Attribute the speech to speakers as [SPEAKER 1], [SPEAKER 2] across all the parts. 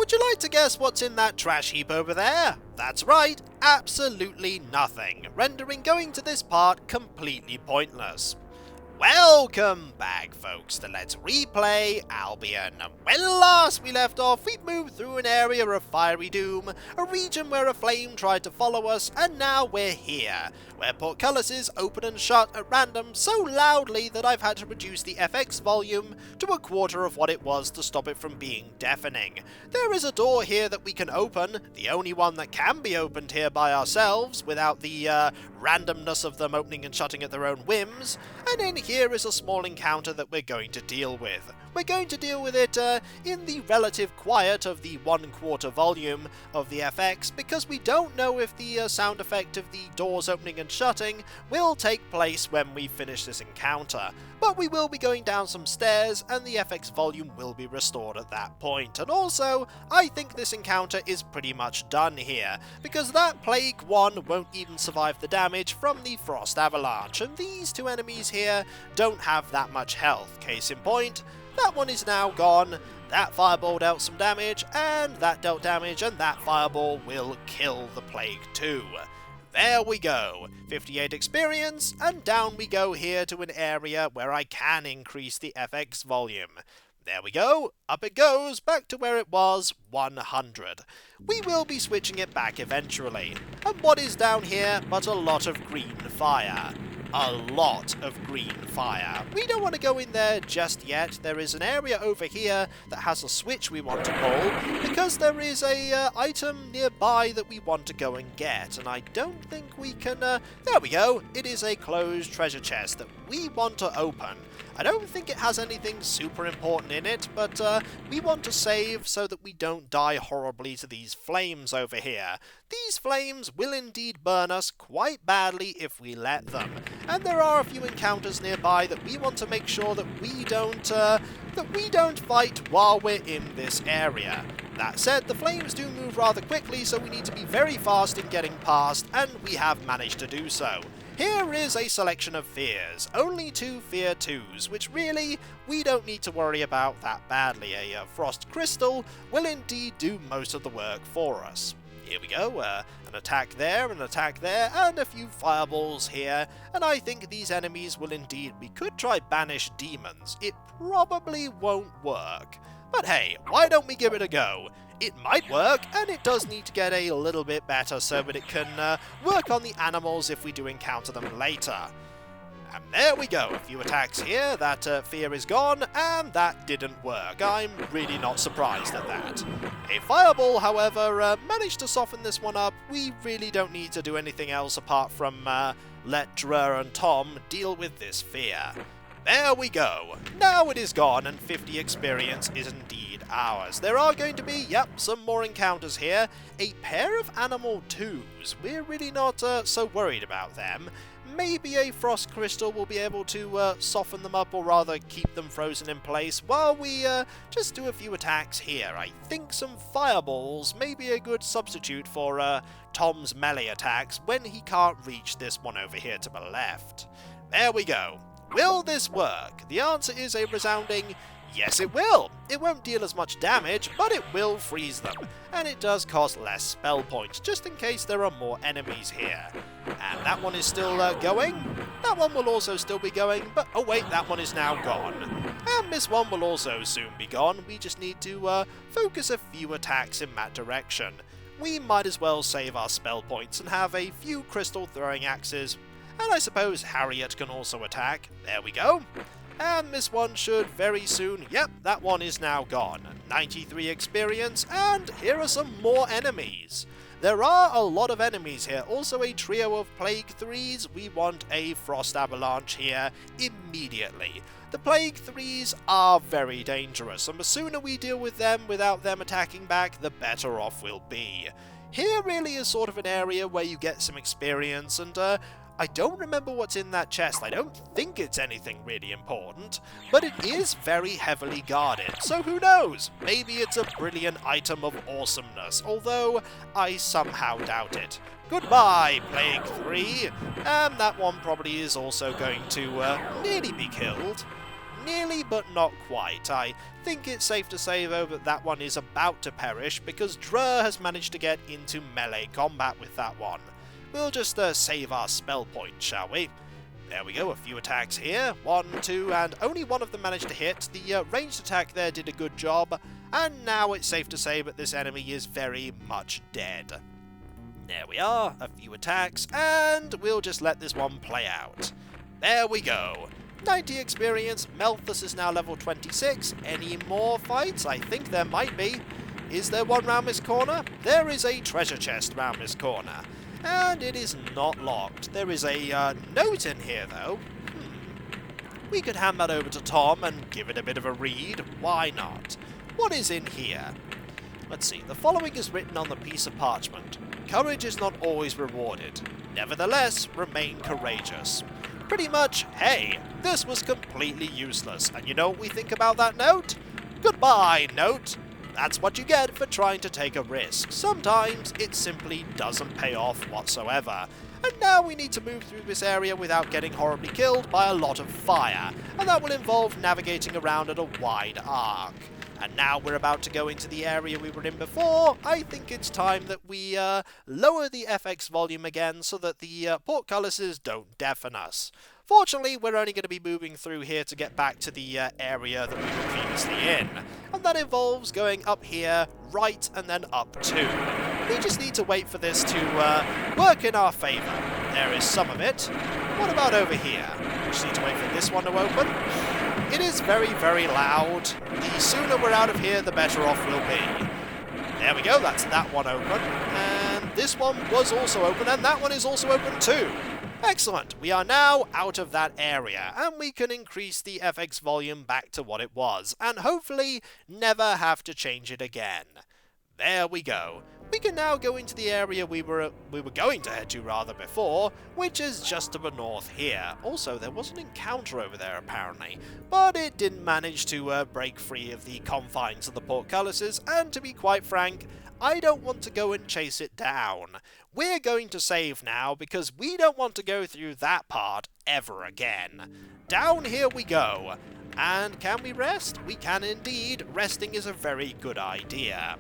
[SPEAKER 1] Would you like to guess what's in that trash heap over there? That's right, absolutely nothing, rendering going to this part completely pointless. Welcome back, folks, to Let's Replay Albion. When last we left off, we moved through an area of fiery doom, a region where a flame tried to follow us, and now we're here, where portcullises open and shut at random so loudly that I've had to reduce the FX volume to a quarter of what it was to stop it from being deafening. There is a door here that we can open, the only one that can be opened here by ourselves, without the randomness of them opening and shutting at their own whims, and in here is a small encounter that we're going to deal with. We're going to deal with it in the relative quiet of the 1/4 volume of the FX, because we don't know if the sound effect of the doors opening and shutting will take place when we finish this encounter. But we will be going down some stairs, and the FX volume will be restored at that point. And also, I think this encounter is pretty much done here, because that Plague 1 won't even survive the damage from the Frost Avalanche, and these two enemies here don't have that much health. Case in point, that one is now gone, that fireball dealt some damage, and that dealt damage, and that fireball will kill the Plague 2. There we go, 58 experience, and down we go here to an area where I can increase the FX volume. There we go, up it goes, back to where it was, 100. We will be switching it back eventually. And what is down here but a lot of green fire? A lot of green fire. We don't want to go in there just yet. There is an area over here that has a switch we want to pull, because there is a item nearby that we want to go and get, and I don't think we can... there we go. It is a closed treasure chest that we want to open. I don't think it has anything super important in it, but we want to save so that we don't die horribly to these flames over here. These flames will indeed burn us quite badly if we let them, and there are a few encounters nearby that we want to make sure that we don't fight while we're in this area. That said, the flames do move rather quickly, so we need to be very fast in getting past, and we have managed to do so. Here is a selection of fears, only 2 fear 2s, which really we don't need to worry about that badly. A frost crystal will indeed do most of the work for us. Here we go, an attack there, and a few fireballs here, and I think these enemies will indeed... We could try banish demons, it probably won't work. But hey, why don't we give it a go? It might work, and it does need to get a little bit better so that it can work on the animals if we do encounter them later. And there we go, a few attacks here, that fear is gone, and that didn't work. I'm really not surprised at that. A fireball, however, managed to soften this one up. We really don't need to do anything else apart from let Druid and Tom deal with this fear. There we go. Now it is gone, and 50 experience is indeed ours. There are going to be, some more encounters here. A pair of animal 2s. We're really not so worried about them. Maybe a frost crystal will be able to soften them up, or rather keep them frozen in place, while we just do a few attacks here. I think some fireballs may be a good substitute for Tom's melee attacks when he can't reach this one over here to the left. There we go. Will this work? The answer is a resounding yes, it will. It won't deal as much damage, but it will freeze them, and it does cost less spell points, just in case there are more enemies here. And that one is still going. That one will also still be going, but oh wait, that one is now gone. And this one will also soon be gone. We just need to focus a few attacks in that direction. We might as well save our spell points and have a few crystal throwing axes. And I suppose Harriet can also attack. There we go. And this one should very soon... that one is now gone. 93 experience, and here are some more enemies. There are a lot of enemies here. Also a trio of Plague 3s. We want a Frost Avalanche here immediately. The Plague 3s are very dangerous, and the sooner we deal with them without them attacking back, the better off we'll be. Here really is sort of an area where you get some experience, and I don't remember what's in that chest. I don't think it's anything really important, but it is very heavily guarded, so who knows? Maybe it's a brilliant item of awesomeness, although I somehow doubt it. Goodbye, Plague 3, and that one probably is also going to nearly be killed. Nearly, but not quite. I think it's safe to say, though, that that one is about to perish because Druid has managed to get into melee combat with that one. We'll just save our spell point, shall we? There we go, a few attacks here. 1, 2, and only one of them managed to hit. The ranged attack there did a good job, and now it's safe to say that this enemy is very much dead. There we are, a few attacks, and we'll just let this one play out. There we go. 90 experience, Malthus is now level 26. Any more fights? I think there might be. Is there one round this corner? There is a treasure chest round this corner. And it is not locked. There is a note in here, though. We could hand that over to Tom and give it a bit of a read. Why not? What is in here? Let's see. The following is written on the piece of parchment. Courage is not always rewarded. Nevertheless, remain courageous. Pretty much, hey, this was completely useless. And you know what we think about that note? Goodbye, note. That's what you get for trying to take a risk. Sometimes it simply doesn't pay off whatsoever. And now we need to move through this area without getting horribly killed by a lot of fire, and that will involve navigating around at a wide arc. And now we're about to go into the area we were in before. I think it's time that we lower the FX volume again so that the portcullises don't deafen us. Fortunately, we're only going to be moving through here to get back to the area that we were previously in. And that involves going up here, right, and then up too. We just need to wait for this to work in our favour. There is some of it. What about over here? We just need to wait for this one to open. It is very, very loud. The sooner we're out of here, the better off we'll be. There we go, that's that one open. And this one was also open, and that one is also open too. Excellent, we are now out of that area, and we can increase the FX volume back to what it was, and hopefully never have to change it again. There we go. We can now go into the area we were going to head to rather before, which is just to the north here. Also, there was an encounter over there apparently, but it didn't manage to break free of the confines of the portcullises, and to be quite frank, I don't want to go and chase it down. We're going to save now because we don't want to go through that part ever again. Down here we go. And can we rest? We can indeed. Resting is a very good idea.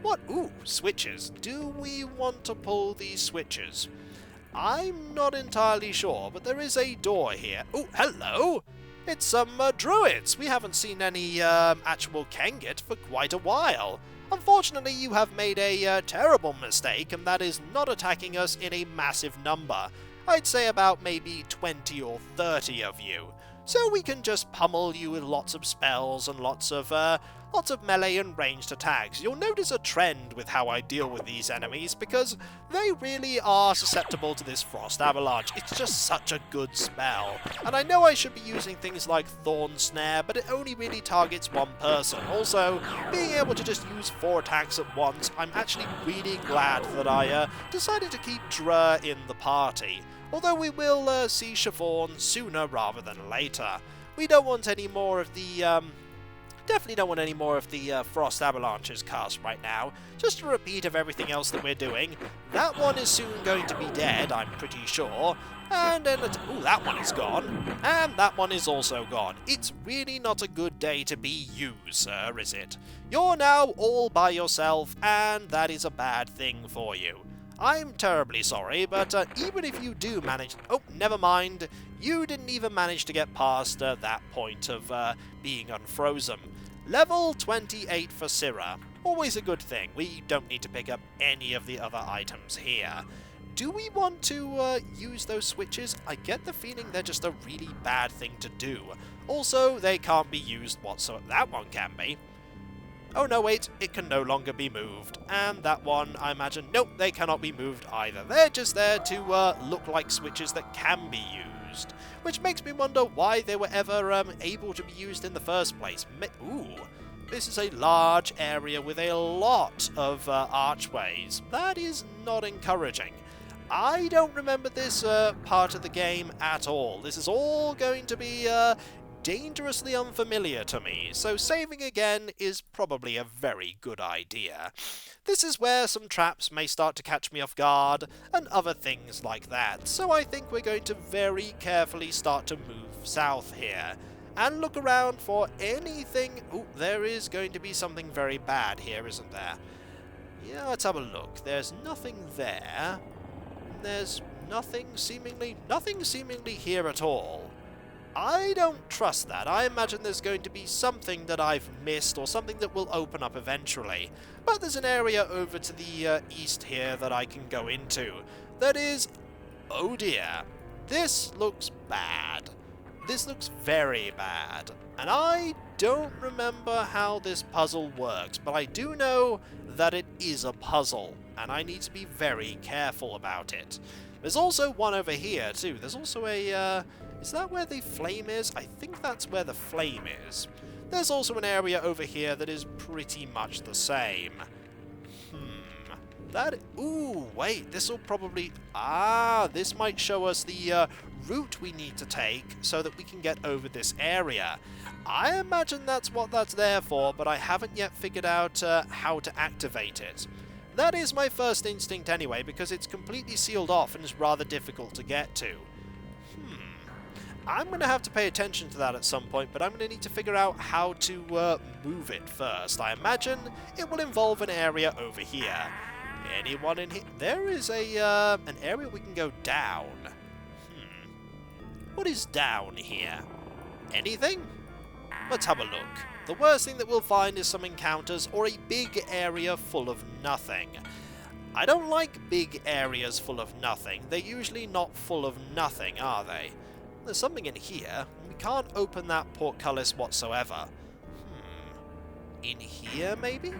[SPEAKER 1] What? Ooh, switches. Do we want to pull these switches? I'm not entirely sure, but there is a door here. Oh, hello! It's some druids. We haven't seen any actual Kengit for quite a while. Unfortunately, you have made a terrible mistake, and that is not attacking us in a massive number. I'd say about maybe 20 or 30 of you. So we can just pummel you with lots of spells and lots of melee and ranged attacks. You'll notice a trend with how I deal with these enemies, because they really are susceptible to this Frost Avalanche. It's just such a good spell. And I know I should be using things like Thorn Snare, but it only really targets one person. Also, being able to just use 4 attacks at once, I'm actually really glad that I decided to keep Druid in the party. Although we will see Siobhan sooner rather than later. We don't want any more of the definitely don't want any more of the Frost Avalanches cast right now. Just a repeat of everything else that we're doing. That one is soon going to be dead, I'm pretty sure. And then, ooh, that one is gone. And that one is also gone. It's really not a good day to be you, sir, is it? You're now all by yourself, and that is a bad thing for you. I'm terribly sorry, but even if you do manage... Oh, never mind. You didn't even manage to get past that point of being unfrozen. Level 28 for Syrah. Always a good thing. We don't need to pick up any of the other items here. Do we want to use those switches? I get the feeling they're just a really bad thing to do. Also, they can't be used whatsoever. That one can be. Oh no, wait, it can no longer be moved. And that one, I imagine, nope, they cannot be moved either. They're just there to look like switches that can be used. Which makes me wonder why they were ever able to be used in the first place. Ooh, this is a large area with a lot of archways. That is not encouraging. I don't remember this part of the game at all. This is all going to be dangerously unfamiliar to me, so saving again is probably a very good idea. This is where some traps may start to catch me off guard, and other things like that, so I think we're going to very carefully start to move south here. and look around for anything. Oh, there is going to be something very bad here, isn't there? Yeah, let's have a look. There's nothing there. There's nothing seemingly here at all. I don't trust that. I imagine there's going to be something that I've missed or something that will open up eventually. But there's an area over to the east here that I can go into. That is... oh dear. This looks bad. This looks very bad. And I don't remember how this puzzle works, but I do know that it is a puzzle, and I need to be very careful about it. There's also one over here, too. There's also a... is that where the flame is? I think that's where the flame is. There's also an area over here that is pretty much the same. That... ooh, wait, this'll probably... ah, this might show us the route we need to take so that we can get over this area. I imagine that's what that's there for, but I haven't yet figured out how to activate it. That is my first instinct anyway, because it's completely sealed off and is rather difficult to get to. I'm going to have to pay attention to that at some point, but I'm going to need to figure out how to move it first. I imagine it will involve an area over here. Anyone in here? There is a an area we can go down. What is down here? Anything? Let's have a look. The worst thing that we'll find is some encounters or a big area full of nothing. I don't like big areas full of nothing. They're usually not full of nothing, are they? There's something in here. We can't open that portcullis whatsoever. In here, maybe?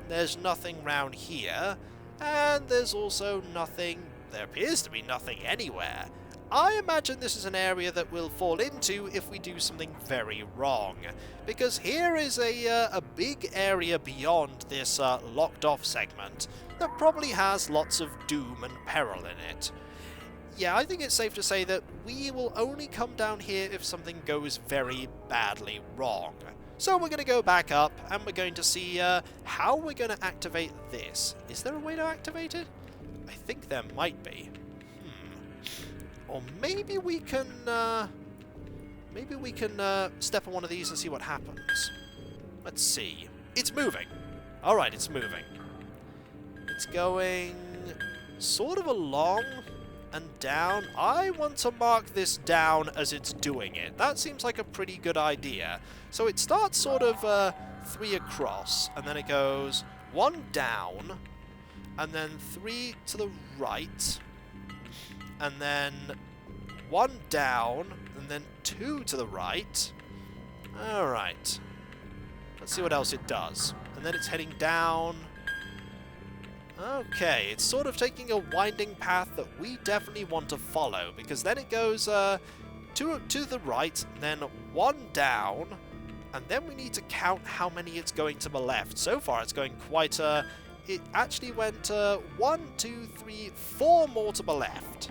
[SPEAKER 1] There's nothing round here. And there's also nothing... there appears to be nothing anywhere. I imagine this is an area that we'll fall into if we do something very wrong. Because here is a big area beyond this locked off segment that probably has lots of doom and peril in it. Yeah, I think it's safe to say that we will only come down here if something goes very badly wrong. So we're going to go back up, and we're going to see how we're going to activate this. Is there a way to activate it? I think there might be. Or maybe we can step on one of these and see what happens. Let's see. It's moving. Alright, it's moving. It's going sort of along and down. I want to mark this down as it's doing it. That seems like a pretty good idea. So it starts sort of 3 across, and then it goes 1 down, and then 3 to the right, and then 1 down, and then 2 to the right. Alright. Let's see what else it does. And then it's heading down. Okay, it's sort of taking a winding path that we definitely want to follow, because then it goes to the right, then 1 down, and then we need to count how many it's going to the left. So far it's going quite it actually went 1, 2, 3, 4 more to the left.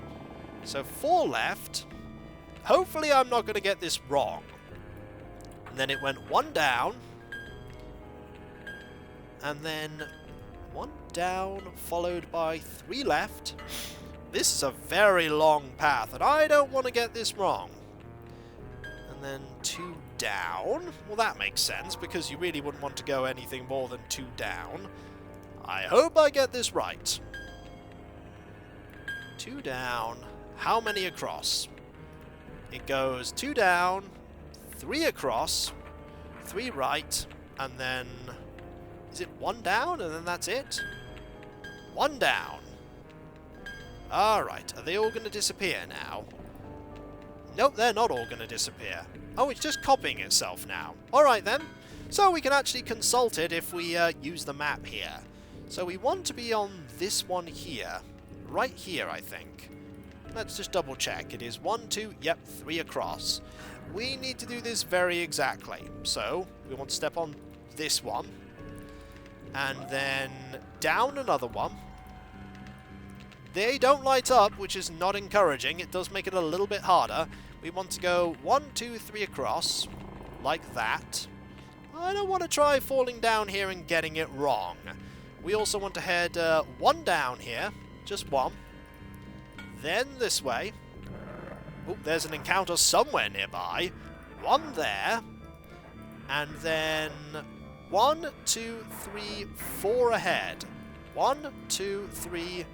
[SPEAKER 1] So 4 left. Hopefully I'm not going to get this wrong. And then it went 1 down, and then 1 down, followed by 3 left. This is a very long path, and I don't want to get this wrong. And then 2 down. Well, that makes sense, because you really wouldn't want to go anything more than 2 down. I hope I get this right. 2 down. How many across? It goes 2 down, 3 across, 3 right, and then... is it 1 down, and then that's it? 1 down. Alright, are they all going to disappear now? Nope, they're not all going to disappear. Oh, it's just copying itself now. Alright then. So we can actually consult it if we use the map here. So we want to be on this one here. Right here, I think. Let's just double check. It is 1, 2, yep, 3 across. We need to do this very exactly. So we want to step on this one. And then down another one. They don't light up, which is not encouraging. It does make it a little bit harder. We want to go 1, 2, 3 across, like that. I don't want to try falling down here and getting it wrong. We also want to head 1 down here, just 1. Then this way. Oh, there's an encounter somewhere nearby. one there, and then 1, 2, 3, 4 ahead. 1, 2, 3,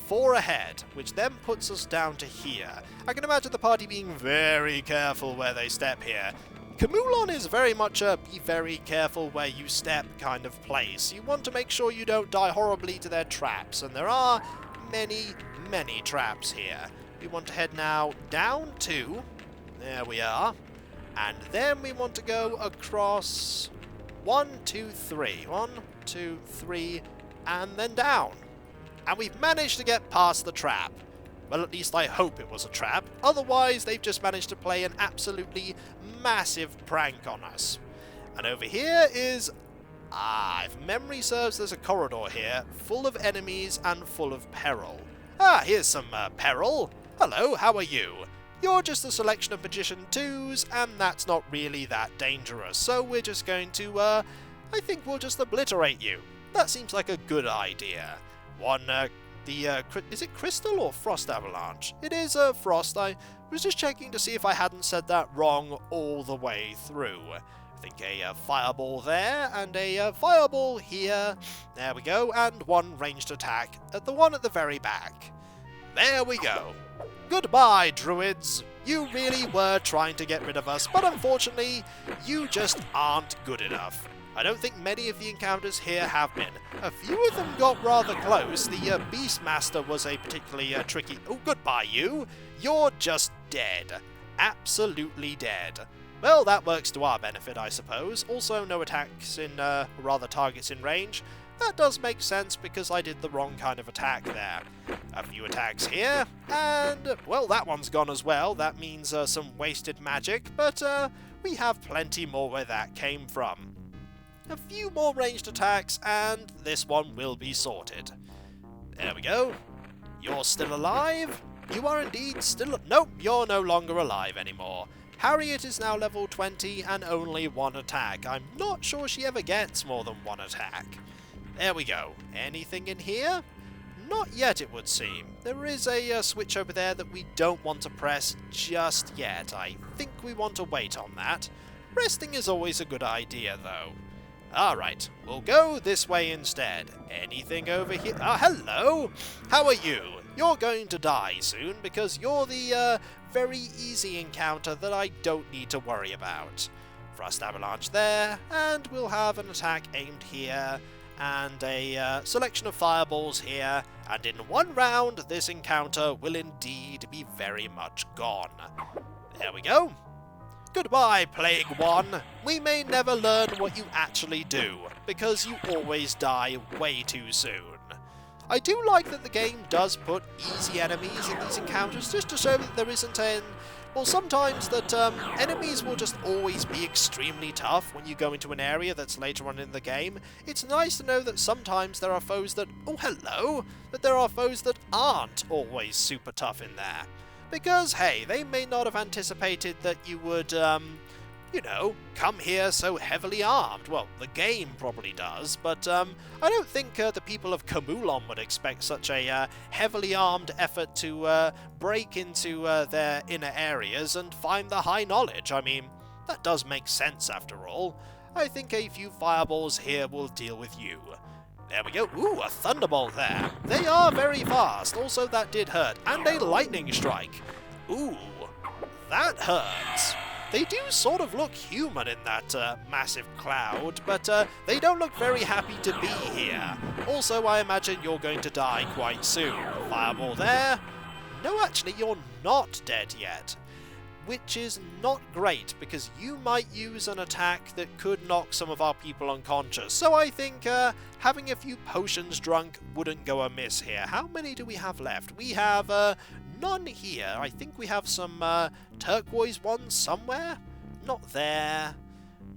[SPEAKER 1] 4 ahead, which then puts us down to here. I can imagine the party being very careful where they step here. Khamulon is very much a be very careful where you step kind of place. You want to make sure you don't die horribly to their traps, and there are many, many traps here. We want to head now down 2. There we are. And then we want to go across 1, 2, 3. 1, 2, 3, and then down. And we've managed to get past the trap. Well, at least I hope it was a trap. Otherwise, they've just managed to play an absolutely massive prank on us. And over here is... if memory serves, there's a corridor here, full of enemies and full of peril. Here's some peril. Hello, how are you? You're just a selection of Magician 2s, and that's not really that dangerous. So we're just going to, I think we'll just obliterate you. That seems like a good idea. Is it Crystal or Frost Avalanche? It is Frost. I was just checking to see if I hadn't said that wrong all the way through. I think a fireball there, and a fireball here. There we go, and one ranged attack at the one at the very back. There we go. Goodbye, Druids. You really were trying to get rid of us, but unfortunately, you just aren't good enough. I don't think many of the encounters here have been. A few of them got rather close. The Beastmaster was a particularly tricky... Oh, goodbye, you. You're just dead. Absolutely dead. Well, that works to our benefit, I suppose. Also, no attacks in... rather, targets in range. That does make sense because I did the wrong kind of attack there. A few attacks here, and, well, that one's gone as well. That means some wasted magic, but we have plenty more where that came from. A few more ranged attacks, and this one will be sorted. There we go. You're still alive? You are indeed still... Nope, you're no longer alive anymore. Harriet is now level 20 and only 1 attack. I'm not sure she ever gets more than 1 attack. There we go. Anything in here? Not yet, it would seem. There is a switch over there that we don't want to press just yet. I think we want to wait on that. Resting is always a good idea, though. Alright, we'll go this way instead. Anything over here? Hello! How are you? You're going to die soon, because you're the very easy encounter that I don't need to worry about. Frost Avalanche there, and we'll have an attack aimed here, and a selection of fireballs here, and in one round, this encounter will indeed be very much gone. There we go. Goodbye, Plague One. We may never learn what you actually do, because you always die way too soon. I do like that the game does put easy enemies in these encounters, just to show that there isn't well, sometimes that enemies will just always be extremely tough when you go into an area that's later on in the game. It's nice to know that sometimes there are foes that... Oh, hello! That there are foes that aren't always super tough in there. Because, hey, they may not have anticipated that you would, you know, come here so heavily armed. Well, the game probably does, but I don't think the people of Khamulon would expect such a heavily armed effort to break into their inner areas and find the high knowledge. I mean, that does make sense after all. I think a few fireballs here will deal with you. There we go. Ooh, a thunderbolt there. They are very fast. Also, that did hurt. And a lightning strike. Ooh, that hurts. They do sort of look human in that massive cloud, but they don't look very happy to be here. Also, I imagine you're going to die quite soon. Fireball there. No, actually, you're not dead yet. Which is not great, because you might use an attack that could knock some of our people unconscious. So I think having a few potions drunk wouldn't go amiss here. How many do we have left? We have none here. I think we have some turquoise ones somewhere. Not there.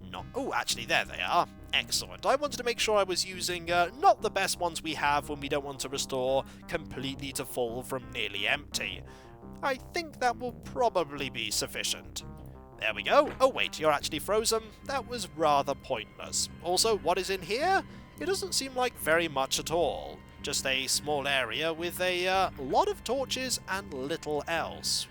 [SPEAKER 1] Not... Oh, actually, there they are. Excellent. I wanted to make sure I was using not the best ones we have when we don't want to restore completely to full from nearly empty. I think that will probably be sufficient. There we go. Oh wait, you're actually frozen. That was rather pointless. Also, what is in here? It doesn't seem like very much at all. Just a small area with a lot of torches and little else.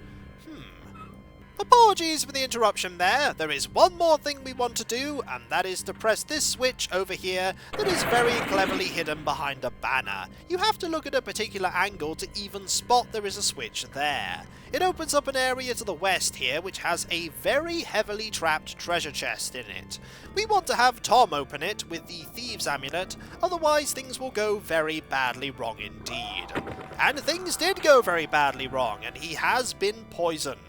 [SPEAKER 1] Apologies for the interruption there. There is one more thing we want to do, and that is to press this switch over here that is very cleverly hidden behind a banner. You have to look at a particular angle to even spot there is a switch there. It opens up an area to the west here which has a very heavily trapped treasure chest in it. We want to have Tom open it with the Thieves' Amulet, otherwise things will go very badly wrong indeed. And things did go very badly wrong, and he has been poisoned.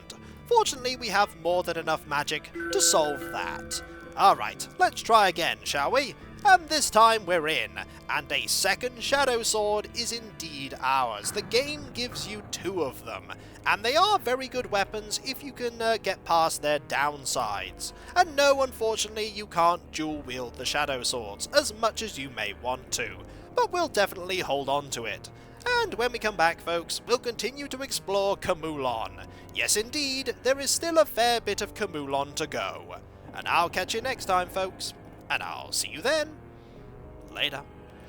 [SPEAKER 1] Fortunately, we have more than enough magic to solve that. Alright, let's try again, shall we? And this time we're in, and a second Shadow Sword is indeed ours. The game gives you 2 of them, and they are very good weapons if you can get past their downsides. And no, unfortunately, you can't dual wield the Shadow Swords as much as you may want to, but we'll definitely hold on to it. And when we come back, folks, we'll continue to explore Khamulon. Yes, indeed, there is still a fair bit of Khamulon to go. And I'll catch you next time, folks. And I'll see you then. Later.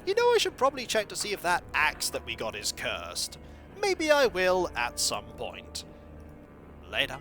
[SPEAKER 1] You know, I should probably check to see if that axe that we got is cursed. Maybe I will at some point. Later.